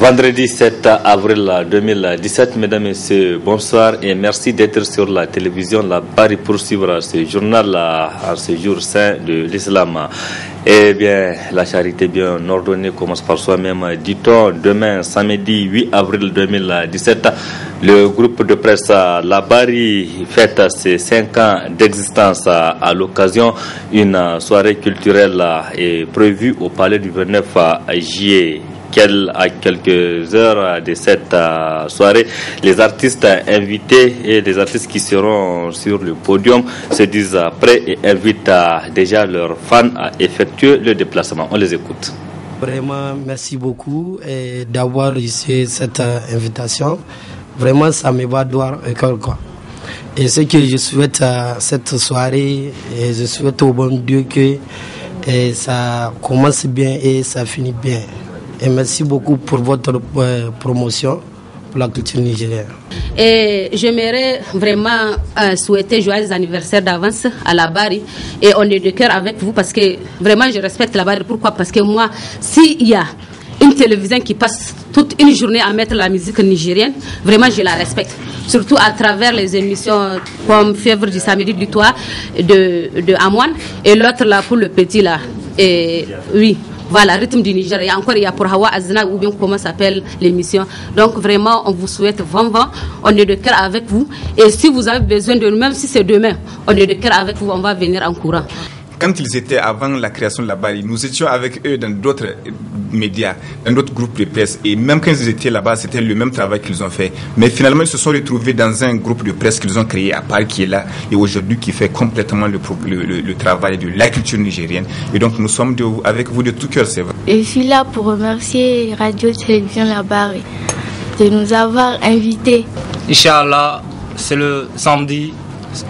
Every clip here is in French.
Vendredi 7 avril 2017, mesdames et messieurs, bonsoir et merci d'être sur la télévision La Bari pour suivre ce journal à ce jour saint de l'islam. Eh bien, la charité bien ordonnée commence par soi-même, dit-on. Demain, samedi 8 avril 2017, le groupe de presse La Bari fête ses 5 ans d'existence. À l'occasion, une soirée culturelle est prévue au palais du 29 juillet. À quelques heures de cette soirée, les artistes invités et les artistes qui seront sur le podium se disent prêts et invitent déjà leurs fans à effectuer le déplacement. On les écoute. Vraiment, merci beaucoup d'avoir reçu cette invitation. Vraiment, ça me va droit au cœur, quoi. Et ce que je souhaite à cette soirée, et je souhaite au bon Dieu que ça commence bien et ça finit bien. Et merci beaucoup pour votre promotion pour la culture nigérienne. Et j'aimerais vraiment souhaiter joyeux anniversaire d'avance à La Bari. Et on est de cœur avec vous parce que vraiment je respecte La Bari. Pourquoi? Parce que moi, s'il y a une télévision qui passe toute une journée à mettre la musique nigérienne, vraiment je la respecte. Surtout à travers les émissions comme Fièvre du samedi du toit de Amouane et l'autre là pour le petit là. Et oui. Voilà, rythme du Niger. Et encore, il y a pour Hawa Azna, ou bien comment s'appelle l'émission. Donc, vraiment, on vous souhaite vent. On est de cœur avec vous. Et si vous avez besoin de nous, même si c'est demain, on est de cœur avec vous, on va venir en courant. Quand ils étaient avant la création de La Bari, nous étions avec eux dans d'autres médias, dans d'autres groupes de presse. Et même quand ils étaient là-bas, c'était le même travail qu'ils ont fait. Mais finalement, ils se sont retrouvés dans un groupe de presse qu'ils ont créé à Paris, qui est là, et aujourd'hui qui fait complètement le travail de la culture nigérienne. Et donc, nous sommes avec vous de tout cœur, c'est vrai. Je suis là pour remercier Radio-Télévision La Bari de nous avoir invités. Inch'Allah, c'est le samedi.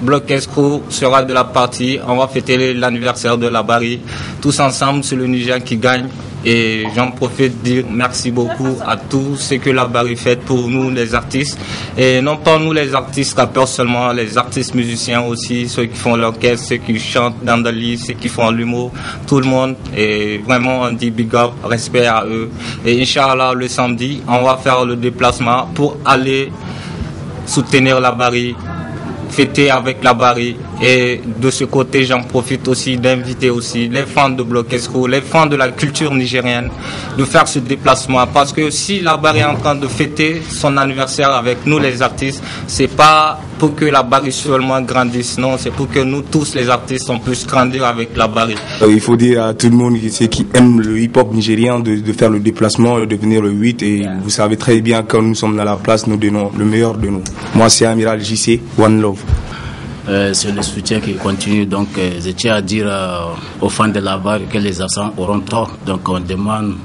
Bloc Escroc sera de la partie. On va fêter l'anniversaire de La Bari. Tous ensemble, c'est le Niger qui gagne. Et j'en profite de dire merci beaucoup à tous ceux que La Bari fait pour nous, les artistes. Et non pas nous, les artistes rappeurs seulement, les artistes musiciens aussi, ceux qui font l'orchestre, ceux qui chantent dans le lit, ceux qui font l'humour, tout le monde. Et vraiment, on dit big up, respect à eux. Et Inch'Allah, le samedi, on va faire le déplacement pour aller soutenir La Bari, fêter avec La Bari. Et de ce côté, j'en profite aussi d'inviter aussi les fans de Bloc Escroc, les fans de la culture nigérienne, de faire ce déplacement. Parce que si La Bari est en train de fêter son anniversaire avec nous les artistes, c'est pas pour que La Bari seulement grandisse, non, c'est pour que nous tous les artistes on puisse grandir avec La Bari. Il faut dire à tout le monde qui aime le hip-hop nigérien de faire le déplacement, de venir le 8, et vous savez très bien quand nous sommes dans la place, nous donnons le meilleur de nous. Moi c'est Amiral JC, One Love. C'est le soutien qui continue. Donc, je tiens à dire aux fans de La Bari que les absents auront tort. Donc, on demande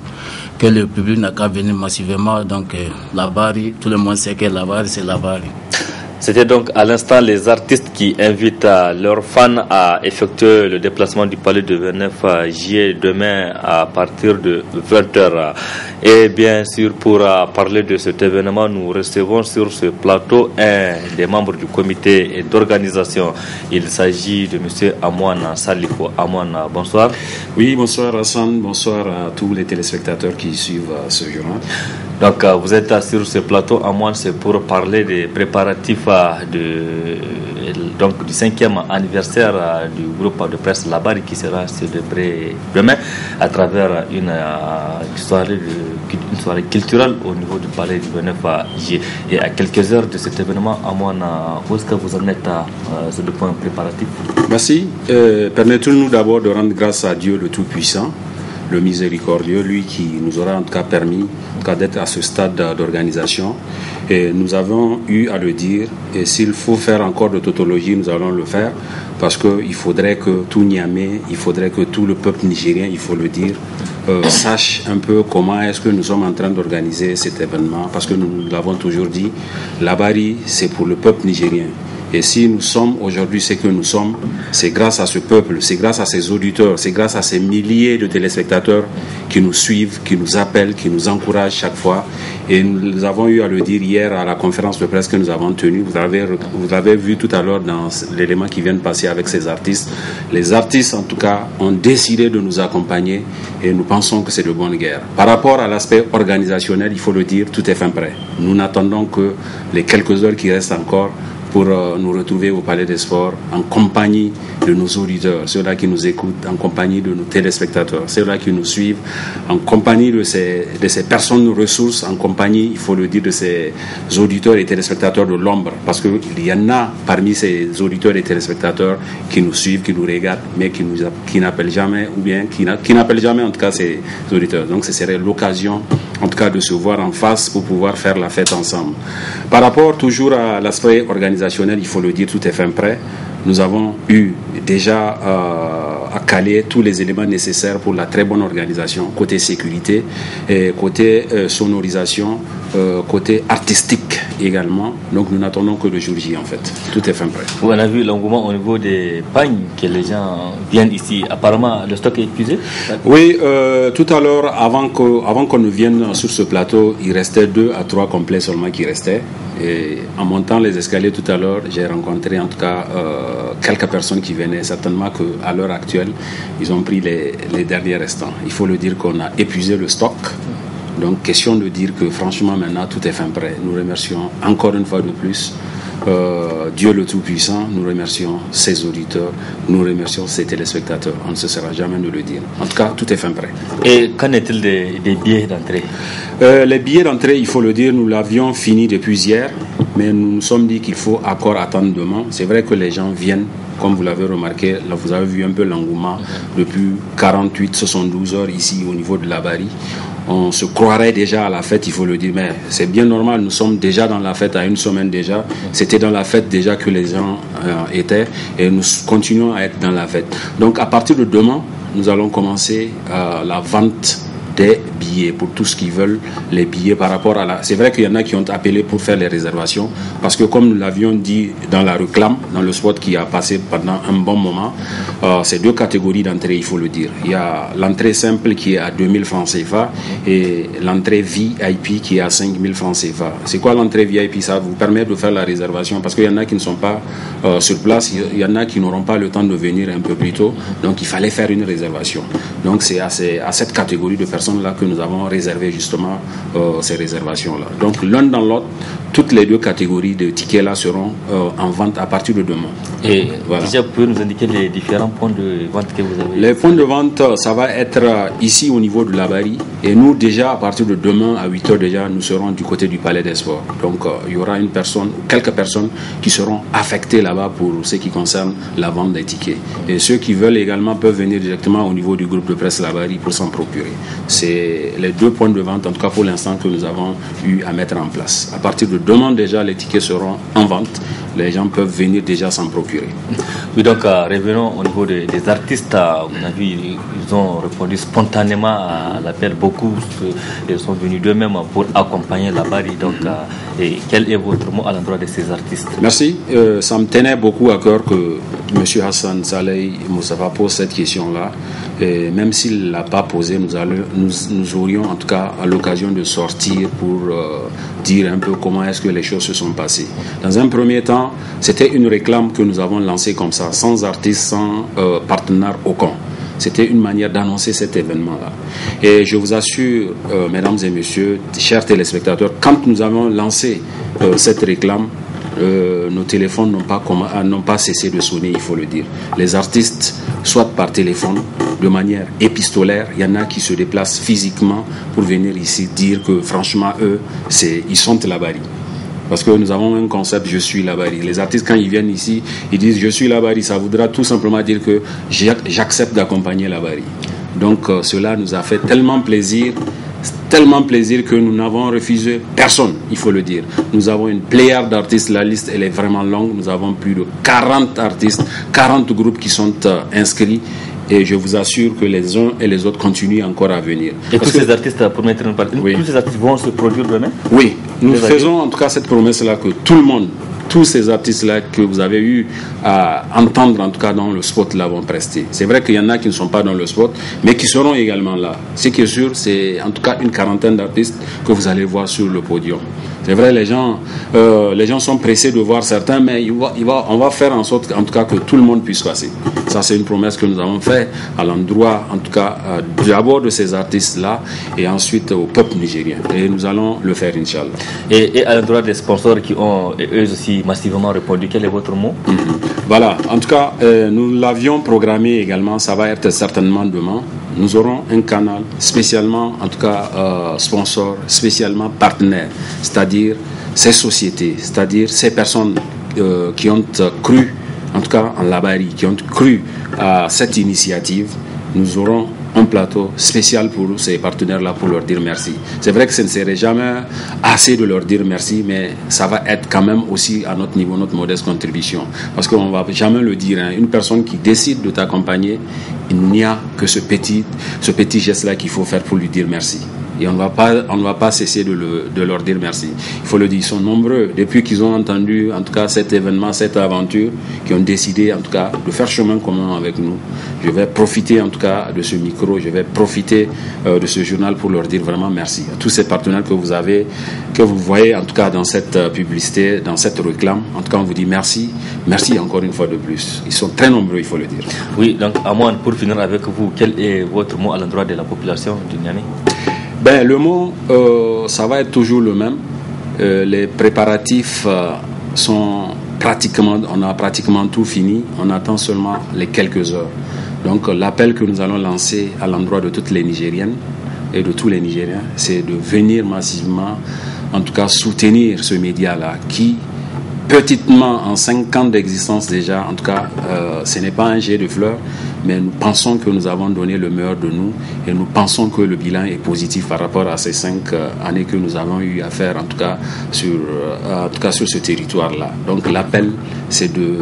que le public n'a qu'à venir massivement. Donc, La Bari, tout le monde sait que La Bari, c'est La Bari. C'était donc à l'instant les artistes qui invitent leurs fans à effectuer le déplacement du palais de 29 juillet demain à partir de 20h. Et bien sûr, pour parler de cet événement, nous recevons sur ce plateau un des membres du comité d'organisation. Il s'agit de M. Amouane Salifo. Amouane, bonsoir. Oui, bonsoir Hassan, bonsoir à tous les téléspectateurs qui suivent ce journal. Donc vous êtes sur ce plateau, Amouane, c'est pour parler des préparatifs donc du 5e anniversaire du groupe de presse La Bari qui sera célébré demain à travers une soirée culturelle au niveau du palais du 29 juillet. Et à quelques heures de cet événement, Amouane, où est-ce que vous en êtes à ce point préparatif? Merci. Permettez-nous d'abord de rendre grâce à Dieu le Tout-Puissant, le miséricordieux, lui qui nous aura en tout cas permis d'être à ce stade d'organisation. Et nous avons eu à le dire, et s'il faut faire encore de tautologie, nous allons le faire, parce qu'il faudrait que tout Niamey, il faudrait que tout le peuple nigérien, il faut le dire, sache un peu comment est-ce que nous sommes en train d'organiser cet événement, parce que nous l'avons toujours dit, La Bari, c'est pour le peuple nigérien. Et si nous sommes aujourd'hui ce que nous sommes, c'est grâce à ce peuple, c'est grâce à ces auditeurs, c'est grâce à ces milliers de téléspectateurs qui nous suivent, qui nous appellent, qui nous encouragent chaque fois. Et nous avons eu à le dire hier à la conférence de presse que nous avons tenue. Vous avez vu tout à l'heure dans l'élément qui vient de passer avec ces artistes. Les artistes, en tout cas, ont décidé de nous accompagner et nous pensons que c'est de bonne guerre. Par rapport à l'aspect organisationnel, il faut le dire, tout est fin prêt. Nous n'attendons que les quelques heures qui restent encore pour nous retrouver au Palais des Sports en compagnie de nos auditeurs, ceux-là qui nous écoutent, en compagnie de nos téléspectateurs, ceux-là qui nous suivent, en compagnie de ces personnes ressources, en compagnie, il faut le dire, de ces auditeurs et téléspectateurs de l'ombre, parce qu'il y en a parmi ces auditeurs et téléspectateurs qui nous suivent, qui nous regardent, mais qui n'appellent jamais, ou bien qui n'appellent jamais en tout cas ces auditeurs. Donc ce serait l'occasion en tout cas de se voir en face pour pouvoir faire la fête ensemble. Par rapport toujours à l'aspect organisationnel, il faut le dire, tout est fin prêt. Nous avons eu déjà à caler tous les éléments nécessaires pour la très bonne organisation, côté sécurité, et côté sonorisation, côté artistique également. Donc nous n'attendons que le jour J en fait. Tout est fin prêt. On a vu l'engouement au niveau des pagnes que les gens viennent ici. Apparemment, le stock est épuisé. Oui, tout à l'heure, avant qu'on ne vienne sur ce plateau, il restait 2 à 3 complets seulement qui restaient. Et en montant les escaliers tout à l'heure, j'ai rencontré en tout cas quelques personnes qui venaient. Certainement qu'à l'heure actuelle, ils ont pris les derniers restants. Il faut le dire qu'on a épuisé le stock. Donc, question de dire que franchement, maintenant, tout est fin prêt. Nous remercions encore une fois de plus Dieu le Tout-Puissant. Nous remercions ses auditeurs. Nous remercions ses téléspectateurs. On ne cessera jamais de le dire. En tout cas, tout est fin prêt. Et qu'en est-il des billets d'entrée? Les billets d'entrée, il faut le dire, nous l'avions fini depuis hier. Mais nous nous sommes dit qu'il faut encore attendre demain. C'est vrai que les gens viennent. Comme vous l'avez remarqué, là vous avez vu un peu l'engouement depuis 48-72 heures ici au niveau de la Bari. On se croirait déjà à la fête, il faut le dire, mais c'est bien normal, nous sommes déjà dans la fête à une semaine déjà. C'était dans la fête déjà que les gens étaient et nous continuons à être dans la fête. Donc à partir de demain, nous allons commencer la vente des billets pour tous qui veulent les billets par rapport à la... C'est vrai qu'il y en a qui ont appelé pour faire les réservations parce que comme nous l'avions dit dans la réclame, dans le spot qui a passé pendant un bon moment, c'est 2 catégories d'entrée, il faut le dire. Il y a l'entrée simple qui est à 2000 francs CFA et l'entrée VIP qui est à 5000 francs CFA. C'est quoi l'entrée VIP? Ça vous permet de faire la réservation parce qu'il y en a qui ne sont pas sur place, il y en a qui n'auront pas le temps de venir un peu plus tôt, donc il fallait faire une réservation. Donc c'est à cette catégorie de personnes là que nous avons réservé justement ces réservations-là. Donc l'un dans l'autre, toutes les 2 catégories de tickets là seront en vente à partir de demain. Et voilà. Déjà, vous pouvez nous indiquer les différents points de vente que vous avez? Les points de vente, ça va être ici au niveau de la Bari. Et nous déjà, à partir de demain à 8h déjà, nous serons du côté du Palais des Sports. Donc il y aura une personne, quelques personnes qui seront affectées là-bas pour ce qui concerne la vente des tickets. Et ceux qui veulent également peuvent venir directement au niveau du groupe de presse La Bari pour s'en procurer. C'est les 2 points de vente, en tout cas pour l'instant, que nous avons eu à mettre en place. À partir de demain déjà, les tickets seront en vente. Les gens peuvent venir déjà s'en procurer. Oui, donc revenons au niveau des artistes. On a vu, ils ont répondu spontanément à l'appel. Beaucoup sont venus d'eux-mêmes pour accompagner la Bari. Donc, et quel est votre mot à l'endroit de ces artistes? Merci. Ça me tenait beaucoup à cœur que M. Hassan Saleh Moussafa pose cette question-là. Et même s'il ne l'a pas posée, nous aurions en tout cas à l'occasion de sortir pour dire un peu comment est-ce que les choses se sont passées. Dans un premier temps, c'était une réclame que nous avons lancée comme ça, sans artiste, sans partenaire aucun. C'était une manière d'annoncer cet événement-là. Et je vous assure, mesdames et messieurs, chers téléspectateurs, quand nous avons lancé cette réclame, nos téléphones n'ont pas cessé de sonner, il faut le dire. Les artistes, soit par téléphone, de manière épistolaire, il y en a qui se déplacent physiquement pour venir ici dire que franchement, eux, ils sont la Bari. Parce que nous avons un concept, je suis la Bari. Les artistes, quand ils viennent ici, ils disent je suis la Bari. Ça voudra tout simplement dire que j'accepte d'accompagner la Bari. Donc cela nous a fait tellement plaisir que nous n'avons refusé personne, il faut le dire. Nous avons une pléiade d'artistes, la liste elle est vraiment longue. Nous avons plus de 40 artistes, 40 groupes qui sont inscrits. Et je vous assure que les uns et les autres continuent encore à venir. Et tous ces artistes, pour mettre une partie, tous ces artistes vont se produire demain? Oui, nous faisons en tout cas cette promesse-là que tout le monde, tous ces artistes-là que vous avez eu à entendre, en tout cas dans le spot, l'avons presté. C'est vrai qu'il y en a qui ne sont pas dans le spot, mais qui seront également là. Ce qui est sûr, c'est en tout cas une quarantaine d'artistes que vous allez voir sur le podium. C'est vrai, les gens sont pressés de voir certains, mais on va faire en sorte, en tout cas, que tout le monde puisse passer. Ça, c'est une promesse que nous avons faite à l'endroit, en tout cas, d'abord de ces artistes-là, et ensuite au peuple nigérien. Et nous allons le faire, Inch'Allah. Et à l'endroit des sponsors qui ont, eux aussi, massivement répondu, quel est votre mot? Voilà, en tout cas, nous l'avions programmé également, ça va être certainement demain. Nous aurons un canal spécialement, en tout cas, sponsor, spécialement partenaire, c'est-à-dire ces sociétés, c'est-à-dire ces personnes qui ont cru, en tout cas en Labari, qui ont cru à cette initiative. Nous aurons un plateau spécial pour ces partenaires-là pour leur dire merci. C'est vrai que ce ne serait jamais assez de leur dire merci, mais ça va être quand même aussi à notre niveau, notre modeste contribution. Parce qu'on ne va jamais le dire. Une personne qui décide de t'accompagner, il n'y a que ce petit geste-là qu'il faut faire pour lui dire merci. Et on ne va pas cesser de leur dire merci. Il faut le dire, ils sont nombreux. Depuis qu'ils ont entendu, en tout cas, cet événement, cette aventure, qui ont décidé, en tout cas, de faire chemin commun avec nous. Je vais profiter, en tout cas, de ce micro, je vais profiter de ce journal pour leur dire vraiment merci. À tous ces partenaires que vous voyez, en tout cas, dans cette publicité, dans cette réclame. En tout cas, on vous dit merci. Merci encore une fois de plus. Ils sont très nombreux, il faut le dire. Oui, donc, Amouane, pour finir avec vous, quel est votre mot à l'endroit de la population du Niamey? Ben, le mot, ça va être toujours le même. Les préparatifs sont on a pratiquement tout fini. On attend seulement les quelques heures. Donc, l'appel que nous allons lancer à l'endroit de toutes les Nigériennes et de tous les Nigériens, c'est de venir massivement, en tout cas, soutenir ce média-là qui, petitement, en 5 ans d'existence déjà, en tout cas, ce n'est pas un jet de fleurs, mais nous pensons que nous avons donné le meilleur de nous et nous pensons que le bilan est positif par rapport à ces 5 années que nous avons eu à faire, en tout cas sur ce territoire-là. Donc l'appel, c'est de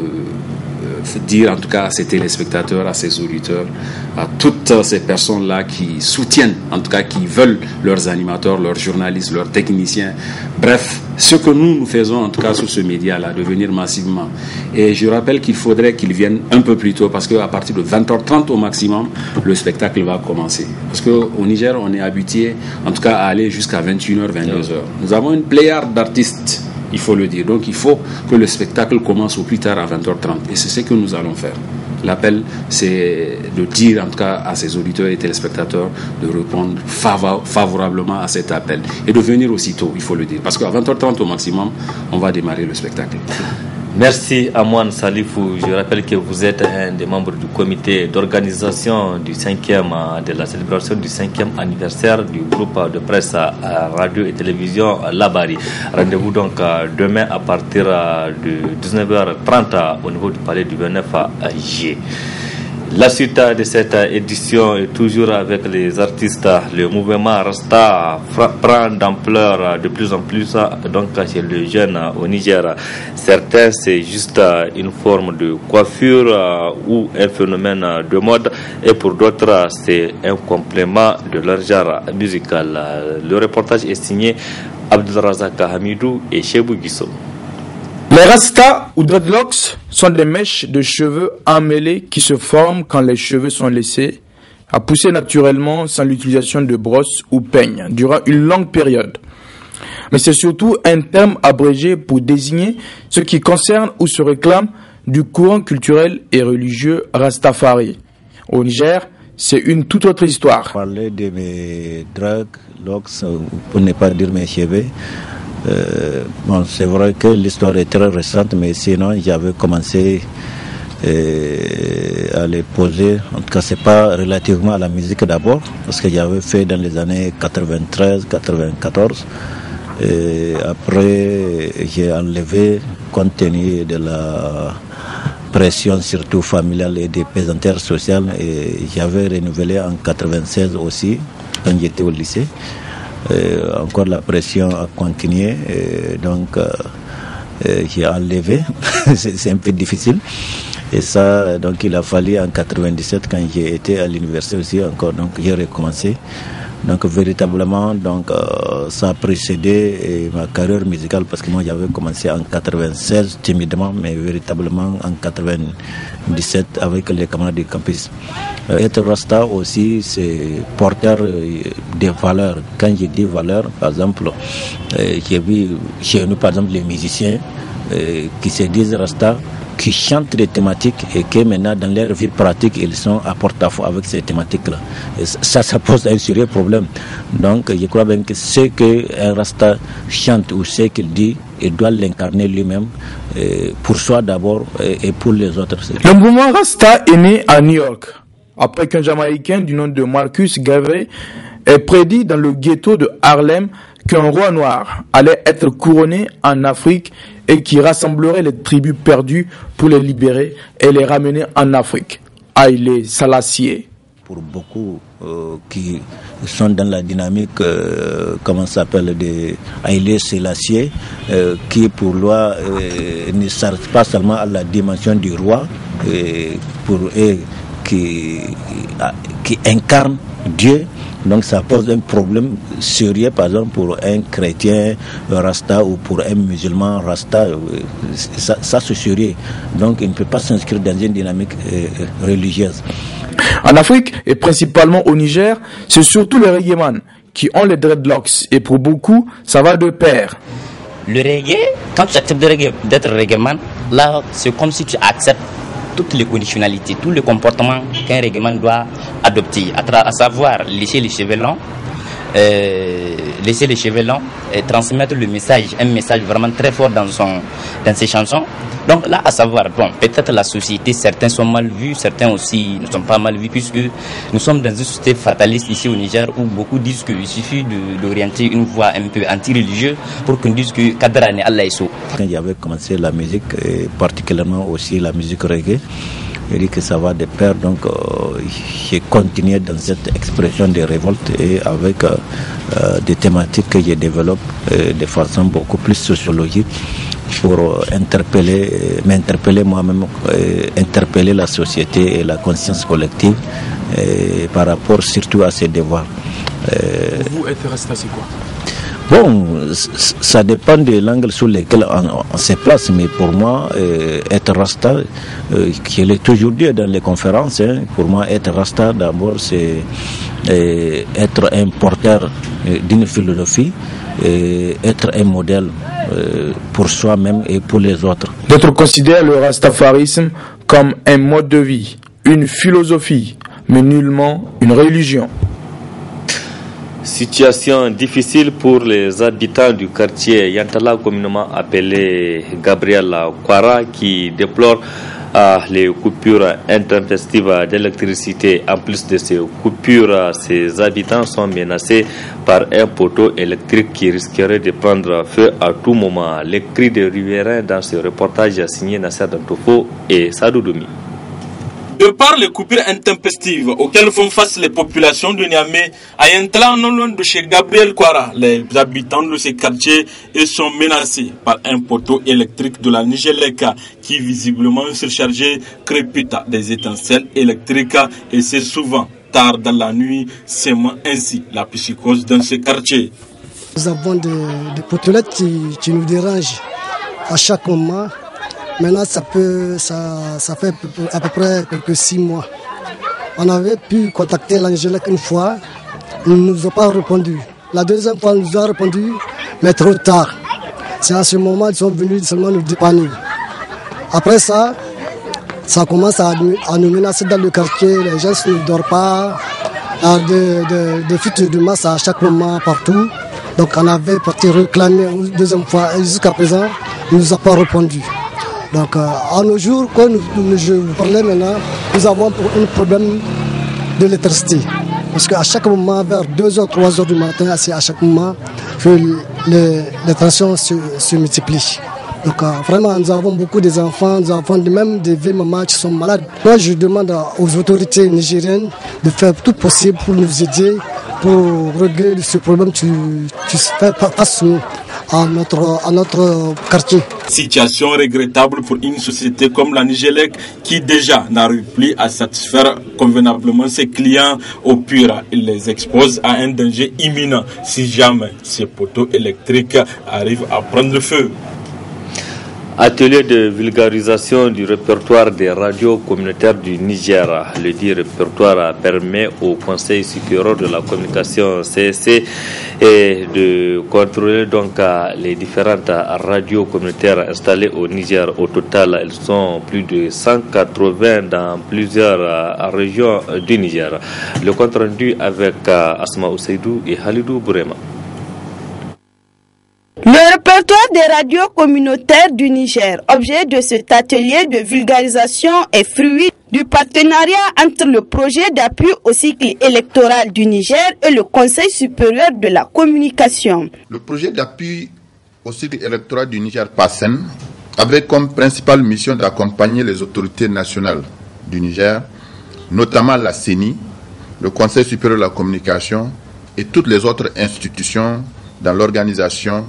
dire en tout cas à ces téléspectateurs, à ces auditeurs, à toutes ces personnes-là qui soutiennent, en tout cas qui veulent leurs animateurs, leurs journalistes, leurs techniciens, bref, ce que nous faisons en tout cas sur ce média-là, de venir massivement. Et je rappelle qu'il faudrait qu'ils viennent un peu plus tôt parce qu'à partir de 20h30 au maximum, le spectacle va commencer. Parce qu'au Niger, on est habitué en tout cas à aller jusqu'à 21h, 22h. Nous avons une pléiade d'artistes, il faut le dire. Donc il faut que le spectacle commence au plus tard à 20h30. Et c'est ce que nous allons faire. L'appel, c'est de dire en tout cas à ces auditeurs et téléspectateurs de répondre favorablement à cet appel. Et de venir aussitôt, il faut le dire. Parce qu'à 20h30 au maximum, on va démarrer le spectacle. Merci Amouane Salifou. Je rappelle que vous êtes un des membres du comité d'organisation du 5e de la célébration du 5e anniversaire du groupe de presse radio et télévision Labari. Rendez-vous donc demain à partir de 19h30 au niveau du palais du 29 G. La suite de cette édition est toujours avec les artistes. Le mouvement Rasta prend d'ampleur de plus en plus donc chez les jeunes au Niger. Certains, c'est juste une forme de coiffure ou un phénomène de mode, et pour d'autres, c'est un complément de leur genre musical. Le reportage est signé Abdelrazak Hamidou et Chebou Guisso. Les rastas ou dreadlocks sont des mèches de cheveux emmêlés qui se forment quand les cheveux sont laissés à pousser naturellement sans l'utilisation de brosse ou peigne durant une longue période. Mais c'est surtout un terme abrégé pour désigner ce qui concerne ou se réclame du courant culturel et religieux Rastafari. Au Niger, c'est une toute autre histoire. Parler de mes dreadlocks, pour ne pas dire mes cheveux. Bon, c'est vrai que l'histoire est très récente, mais sinon j'avais commencé à les poser. En tout cas, c'est pas relativement à la musique d'abord, parce que j'avais fait dans les années 93-94. Et après, j'ai enlevé compte tenu de la pression surtout familiale et des pesanteurs sociales. Et j'avais renouvelé en 96 aussi, quand j'étais au lycée. Encore la pression a continué, donc j'ai enlevé. C'est un peu difficile. Et ça, donc il a fallu en 97, quand j'ai été à l'université aussi encore, donc j'ai recommencé Donc véritablement, donc ça a précédé ma carrière musicale parce que moi j'avais commencé en 96 timidement, mais véritablement en 97 avec les camarades du campus. Être Rasta aussi, c'est porteur des valeurs. Quand je dis valeurs, par exemple, j'ai vu chez nous par exemple les musiciens qui se disent Rasta, qui chantent des thématiques et que maintenant dans leur vie pratique ils sont à porte-à-faux avec ces thématiques-là. Et ça pose un sérieux problème. Donc je crois bien que ce qu'un Rasta chante ou ce qu'il dit, il doit l'incarner lui-même pour soi d'abord et pour les autres. Le mouvement Rasta est né à New York après qu'un Jamaïcain du nom de Marcus Garvey ait prédit dans le ghetto de Harlem qu'un roi noir allait être couronné en Afrique et qui rassemblerait les tribus perdues pour les libérer et les ramener en Afrique. Haïlé Sélassié. Pour beaucoup qui sont dans la dynamique, comment ça s'appelle, de Haïlé Sélassié, qui pour loi ne s'arrête pas seulement à la dimension du roi, pour eux qui incarne Dieu. Donc ça pose un problème sérieux, par exemple, pour un chrétien Rasta ou pour un musulman Rasta. Ça c'est sérieux. Donc il ne peut pas s'inscrire dans une dynamique religieuse. En Afrique, et principalement au Niger, c'est surtout les reggaeman qui ont les dreadlocks. Et pour beaucoup, ça va de pair. Le reggae, quand tu acceptes d'être reggaeman, là c'est comme si tu acceptes toutes les conditionnalités, tous les comportements qu'un reggaeman doit adopter, à savoir laisser les cheveux longs, et transmettre le message, un message vraiment très fort dans ses chansons. Donc là, à savoir, bon, peut-être la société, certains sont mal vus, certains aussi ne sont pas mal vus, puisque nous sommes dans une société fataliste ici au Niger où beaucoup disent qu'il suffit d'orienter une voix un peu anti-religieuse pour qu'on dise que Kadrani Allah est saut. Quand j'avais commencé la musique, et particulièrement aussi la musique reggae, je dis que ça va de pair, donc j'ai continué dans cette expression de révolte et avec des thématiques que je développe de façon beaucoup plus sociologique pour m'interpeller moi-même, interpeller la société et la conscience collective par rapport surtout à ces devoirs. Vous, être Rasta, c'est quoi? Bon, ça dépend de l'angle sur lequel on se place, mais pour moi, être Rasta, je l'ai toujours dit dans les conférences, pour moi, être Rasta, d'abord, c'est être un porteur d'une philosophie, et être un modèle pour soi-même et pour les autres. D'autres considèrent le rastafarisme comme un mode de vie, une philosophie, mais nullement une religion. Situation difficile pour les habitants du quartier Yantala, communément appelé Gabriel Kwara, qui déplore les coupures intempestives d'électricité. En plus de ces coupures, ces habitants sont menacés par un poteau électrique qui risquerait de prendre feu à tout moment. Les cris des riverains dans ce reportage signé Nasser Dantofo et Sadou Doumi. De par les coupures intempestives auxquelles font face les populations de Niamey, à Yantala, non loin de chez Gabriel Kwara, les habitants de ces quartiers sont menacés par un poteau électrique de la Nigélec qui, visiblement surchargé, crépite des étincelles électriques et c'est souvent tard dans la nuit, sémant ainsi la psychose dans ces quartiers. Nous avons des poteaux qui nous dérangent à chaque moment. Maintenant, ça fait à peu près quelques 6 mois. On avait pu contacter l'Angélec une fois, ils ne nous ont pas répondu. La deuxième fois, ils nous ont répondu, mais trop tard. C'est à ce moment qu'ils sont venus seulement nous dépanner. Après ça commence à nous menacer dans le quartier. Les gens ne dorment pas, des fuites de masse à chaque moment, partout. Donc on avait parti réclamer une deuxième fois et jusqu'à présent, ils ne nous ont pas répondu. Donc, à nos jours, quand je vous parlais maintenant, nous avons un problème d'électricité. Parce qu'à chaque moment, vers 2h, 3h du matin, c'est à chaque moment que les tensions se multiplient. Donc, vraiment, nous avons beaucoup d'enfants, nous avons même des vieilles mamans qui sont malades. Moi, je demande aux autorités nigériennes de faire tout possible pour nous aider, pour régler ce problème qui se fait face à nous. à notre quartier. Situation regrettable pour une société comme la Nigélec qui déjà n'arrive plus à satisfaire convenablement ses clients. Au pire, il les expose à un danger imminent si jamais ces poteaux électriques arrivent à prendre feu. Atelier de vulgarisation du répertoire des radios communautaires du Niger. Le dit répertoire permet au Conseil supérieur de la communication CSC de contrôler donc les différentes radios communautaires installées au Niger. Au total, elles sont plus de 180 dans plusieurs régions du Niger. Le compte rendu avec Asma Ousseidou et Halidou Bourema. Le répertoire des radios communautaires du Niger, objet de cet atelier de vulgarisation, est fruit du partenariat entre le projet d'appui au cycle électoral du Niger et le Conseil supérieur de la communication. Le projet d'appui au cycle électoral du Niger PASSEN avait comme principale mission d'accompagner les autorités nationales du Niger, notamment la CENI, le Conseil supérieur de la communication et toutes les autres institutions dans l'organisation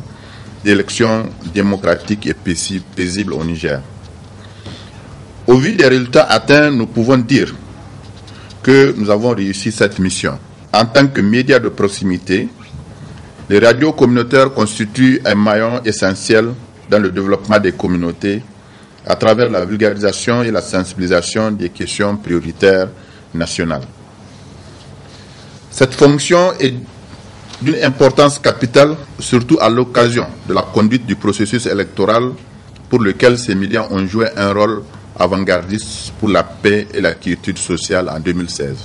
d'élections démocratiques et paisibles au Niger. Au vu des résultats atteints, nous pouvons dire que nous avons réussi cette mission. En tant que médias de proximité, les radios communautaires constituent un maillon essentiel dans le développement des communautés à travers la vulgarisation et la sensibilisation des questions prioritaires nationales. Cette fonction est d'une importance capitale, surtout à l'occasion de la conduite du processus électoral pour lequel ces médias ont joué un rôle avant-gardiste pour la paix et la quiétude sociale en 2016.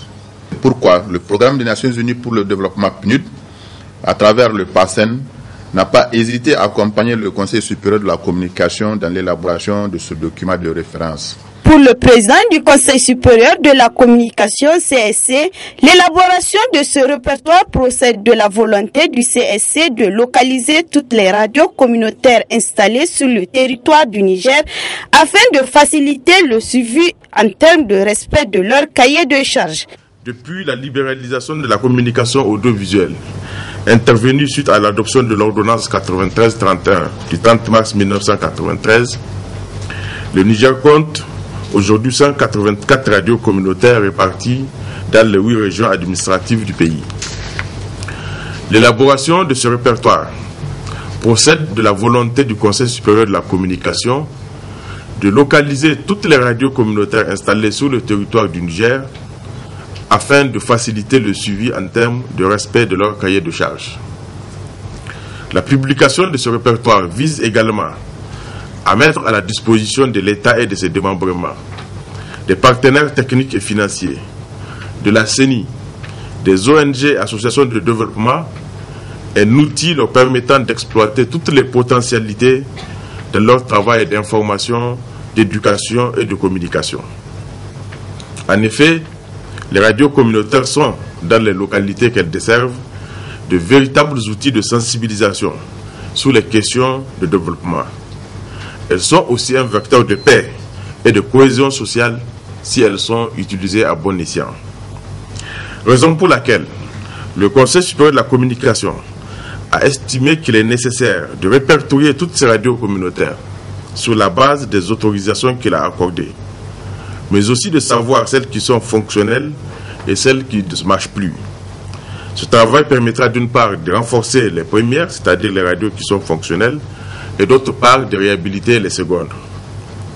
Pourquoi le Programme des Nations Unies pour le développement PNUD, à travers le PASSEN, n'a pas hésité à accompagner le Conseil supérieur de la communication dans l'élaboration de ce document de référence. Pour le président du Conseil supérieur de la communication CSC, l'élaboration de ce répertoire procède de la volonté du CSC de localiser toutes les radios communautaires installées sur le territoire du Niger afin de faciliter le suivi en termes de respect de leur cahier de charges. Depuis la libéralisation de la communication audiovisuelle, intervenue suite à l'adoption de l'ordonnance 93-31 du 30 mars 1993, le Niger compte aujourd'hui 184 radios communautaires réparties dans les 8 régions administratives du pays. L'élaboration de ce répertoire procède de la volonté du Conseil supérieur de la communication de localiser toutes les radios communautaires installées sur le territoire du Niger afin de faciliter le suivi en termes de respect de leur cahier de charges. La publication de ce répertoire vise également à mettre à la disposition de l'État et de ses démembrements, des partenaires techniques et financiers, de la CENI, des ONG et associations de développement, un outil leur permettant d'exploiter toutes les potentialités de leur travail d'information, d'éducation et de communication. En effet, les radios communautaires sont, dans les localités qu'elles desservent, de véritables outils de sensibilisation sur les questions de développement. Elles sont aussi un vecteur de paix et de cohésion sociale si elles sont utilisées à bon escient. Raison pour laquelle le Conseil supérieur de la communication a estimé qu'il est nécessaire de répertorier toutes ces radios communautaires sur la base des autorisations qu'il a accordées, mais aussi de savoir celles qui sont fonctionnelles et celles qui ne marchent plus. Ce travail permettra d'une part de renforcer les premières, c'est-à-dire les radios qui sont fonctionnelles, et d'autre part de réhabiliter les secondes.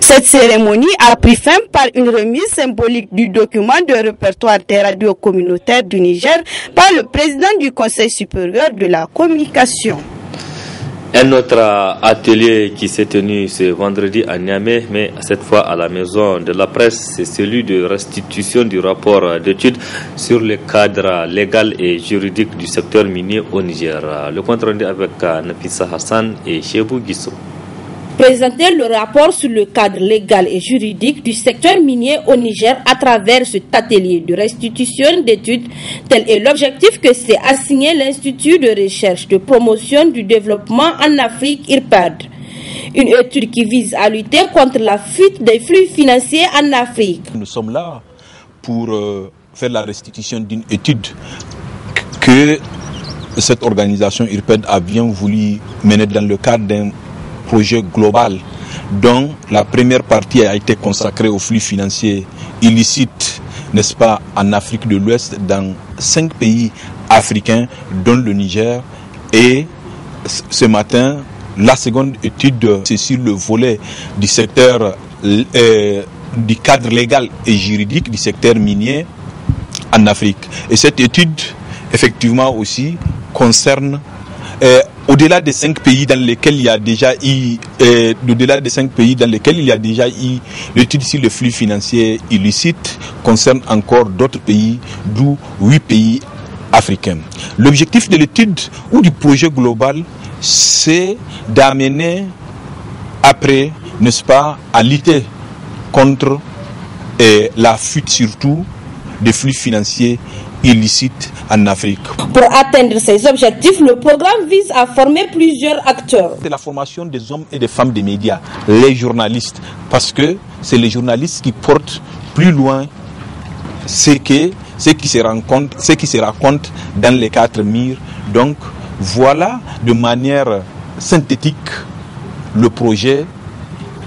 Cette cérémonie a pris fin par une remise symbolique du document de répertoire des radios communautaires du Niger par le président du Conseil supérieur de la communication. Un autre atelier qui s'est tenu ce vendredi à Niamey, mais cette fois à la maison de la presse, c'est celui de restitution du rapport d'étude sur le cadre légal et juridique du secteur minier au Niger. Le compte rendu avec Nafissa Hassan et Chebou Guissou. Présenter le rapport sur le cadre légal et juridique du secteur minier au Niger à travers cet atelier de restitution d'études, tel est l'objectif que s'est assigné l'Institut de recherche de promotion du développement en Afrique, IRPAD. Une étude qui vise à lutter contre la fuite des flux financiers en Afrique. Nous sommes là pour faire la restitution d'une étude que cette organisation URPED a bien voulu mener dans le cadre d'un projet global dont la première partie a été consacrée aux flux financiers illicites, n'est-ce pas, en Afrique de l'Ouest, dans 5 pays africains, dont le Niger. Et ce matin, la seconde étude, c'est sur le volet du secteur, du cadre légal et juridique du secteur minier en Afrique. Et cette étude, effectivement aussi, concerne au-delà des 5 pays dans lesquels il y a déjà eu, l'étude sur les flux financiers illicites concerne encore d'autres pays, d'où 8 pays africains. L'objectif de l'étude ou du projet global, c'est d'amener après, n'est-ce pas, à lutter contre la fuite surtout des flux financiers illicites en Afrique. Pour atteindre ces objectifs, le programme vise à former plusieurs acteurs. C'est la formation des hommes et des femmes des médias, les journalistes, parce que c'est les journalistes qui portent plus loin ce qui se raconte dans les 4 murs. Donc voilà de manière synthétique le projet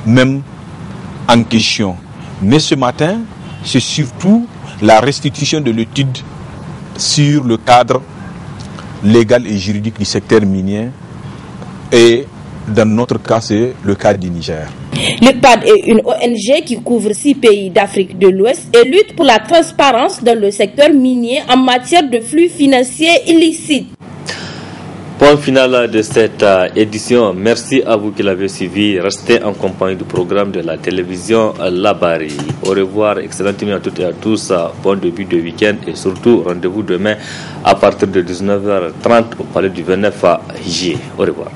même en question. Mais ce matin, c'est surtout la restitution de l'étude sur le cadre légal et juridique du secteur minier, et dans notre cas, c'est le cas du Niger. L'URPED est une ONG qui couvre 6 pays d'Afrique de l'Ouest et lutte pour la transparence dans le secteur minier en matière de flux financiers illicites. Point final de cette édition. Merci à vous qui l'avez suivi. Restez en compagnie du programme de la télévision Labari. Au revoir, excellente nuit à toutes et à tous. Bon début de week-end et surtout rendez-vous demain à partir de 19h30 au palais du 29 juillet. Au revoir.